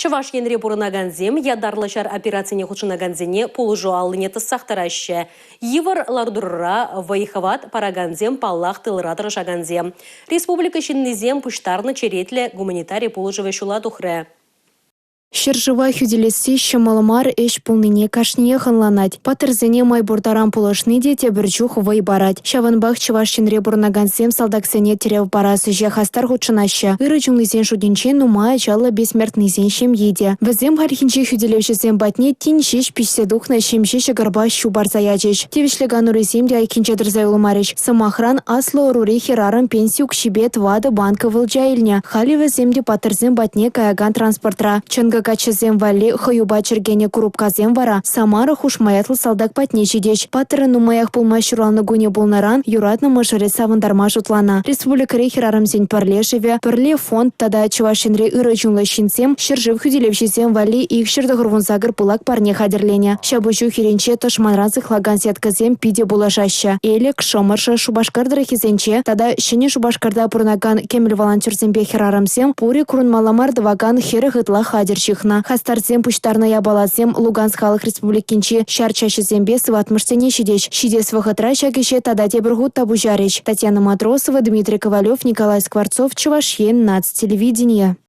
Чаваш енре бурынаганзем, ядарлышар операцияне худшынаганзене полужу алыне тыссақтыраще. Евар лардурра вайхават параганзем паллах тылыра тырышаганзем. Республика шиннезем пуштарны черетле гуманитарий полужыве шула тухре. Шержыва хюделесі шымалымар эш пулныне кашне ханланать. Патырзене майбурдаран пулышны де тебірчух вай барать. Шаванбах чывашченре бурнагансем салдаксене терев барасы же хастар худшынаще. Иры жунлызен шудинчен нумая чала бессмертныйзен шем еде. Візем хархинче хюделевшізен батне тин шеш пишседухна шемшеше гарба шубар заячеш. Тевишлеган урезем де айкинче дырзайлымарыш. Самахран асло рури херарам пенсию кшибет вада банка вылджайльня. Хали візем де патырзен батне каяган транспортра. Качызем вали хаюба чергене курупказем вара, Самара хушмаятлы салдак патне чидеч. Патыры нумаях пулма шуралны гуне болнаран, юратны мышыре савындарма жутлана. Республика рейхерарамзен парлешеве, парле фонд тада чувашенре ыры жунлы шинсем, шержив хюделевшизем вали их шердығырвун загыр пулак парне хадерлене. Шабучу херенче ташманразы хлаган сетказем пиде булашаща. Элек шомыршы шубашкардыры хизенче, тада шыне шубашкарда пурнаган кемел волонтерзембе херарамзем, пури крунмаламар дваган херы гытла хадерчи. Хастарзем пуштарная балазем Луганск халық республикинчи шарчашы зембе сыватмыштене шидеч. Шидес вахытра шагише тада тебіргут табужарич. Татьяна Матросова, Дмитрий Ковалев, Николай Скворцов, Чувашьен, Нацтелевидение.